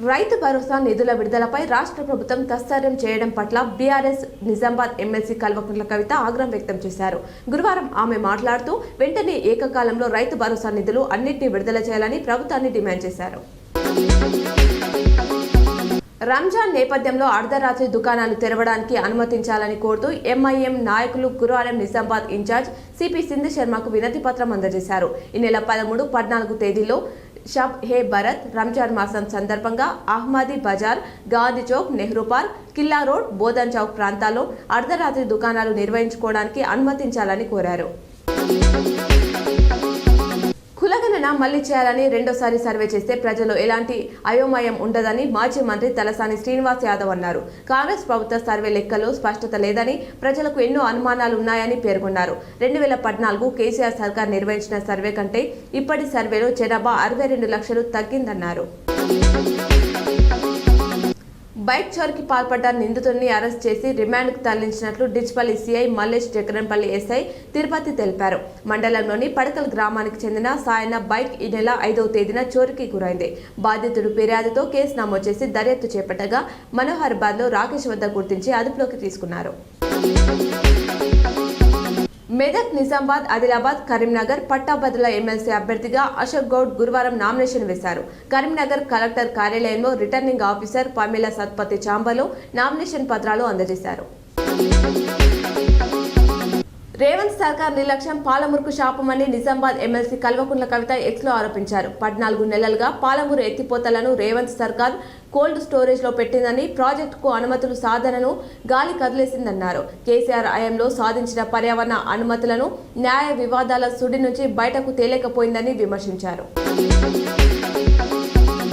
రైతు భరోసా నిధుల విడుదలపై రాష్ట్ర ప్రభుత్వం తత్సర్యం చేయడం పట్ల బీఆర్ఎస్ నిజామాబాద్ ఎమ్మెల్సీ కల్వకుంట్ల కవిత ఆగ్రహం వ్యక్తం చేశారు. గురువారం ఆమె మాట్లాడుతూ వెంటనే ఏకకాలంలో రైతు భరోసా నిధులు అన్నింటినీ విడుదల చేయాలని ప్రభుత్వాన్ని డిమాండ్ చేశారు. రంజాన్ నేపథ్యంలో అర్ధరాత్రి దుకాణాలు తెరవడానికి అనుమతించాలని కోరుతూ ఎంఐఎం నాయకులు గురువారం నిజామాబాద్ ఇన్ఛార్జ్ సిపి సింధు శర్మకు వినతి పత్రం అందజేశారు. ఈ నెల 13, 14 తేదీల్లో షబ్ హే భరత్ రంజాన్ మాసం సందర్భంగా అహ్మదీ బజార్, గాంధీ చౌక్, నెహ్రూ పార్క్, కిల్లా రోడ్, బోధన్ చౌక్ ప్రాంతాల్లో అర్ధరాత్రి దుకాణాలు నిర్వహించుకోవడానికి అనుమతించాలని కోరారు. కులగణన మళ్లీ చేయాలని రెండోసారి సర్వే చేస్తే ప్రజలు ఎలాంటి అయోమయం ఉండదని మాజీ మంత్రి తలసాని శ్రీనివాస్ యాదవ్ అన్నారు. కాంగ్రెస్ ప్రభుత్వ సర్వే లెక్కల్లో స్పష్టత లేదని, ప్రజలకు ఎన్నో అనుమానాలు ఉన్నాయని పేర్కొన్నారు. 2014 కేసీఆర్ సర్కార్ నిర్వహించిన సర్వే కంటే ఇప్పటి సర్వేలో జనాభా 62 లక్షలు తగ్గిందన్నారు. బైక్ చోరీకి పాల్పడ్డ నిందితుడిని అరెస్ట్ చేసి రిమాండ్కు తరలించినట్లు డిచ్పల్లి సిఐ మల్లేష్ జగన్పల్లి ఎస్ఐ తిరుపతి తెలిపారు. మండలంలోని పడకల్ గ్రామానికి చెందిన సాయన్న బైక్ ఈ నెల 5వ తేదీన చోరీకి గురైంది. బాధితుడు ఫిర్యాదుతో కేసు నమోదు చేసి దర్యాప్తు చేపట్టగా మనోహరాబాద్లో రాకేష్ వద్ద గుర్తించి అదుపులోకి తీసుకున్నారు. మెదక్, నిజామాబాద్, ఆదిలాబాద్, కరీంనగర్ పట్టాభద్రుల ఎమ్మెల్సీ అభ్యర్థిగా అశోక్ గౌడ్ గురువారం నామినేషన్ వేశారు. కరీంనగర్ కలెక్టర్ కార్యాలయంలో రిటర్నింగ్ ఆఫీసర్ పమేలా సత్పతి చాంబర్లో నామినేషన్ పత్రాలు అందజేశారు. రేవంత్ సర్కార్ నిర్లక్ష్యం పాలమూరుకు శాపమని నిజామాబాద్ ఎమ్మెల్సీ కల్వకుంట్ల కవిత ఎక్స్లో ఆరోపించారు. 14 నెలలుగా పాలమూరు ఎత్తిపోతలను రేవంత్ సర్కార్ కోల్డ్ స్టోరేజ్ లో పెట్టిందని, ప్రాజెక్టుకు అనుమతులు సాధనను గాలి కదిలేసిందన్నారు. కేసీఆర్ హయాంలో సాధించిన పర్యావరణ అనుమతులను న్యాయ వివాదాల సుడి నుంచి బయటకు తేలేకపోయిందని విమర్శించారు.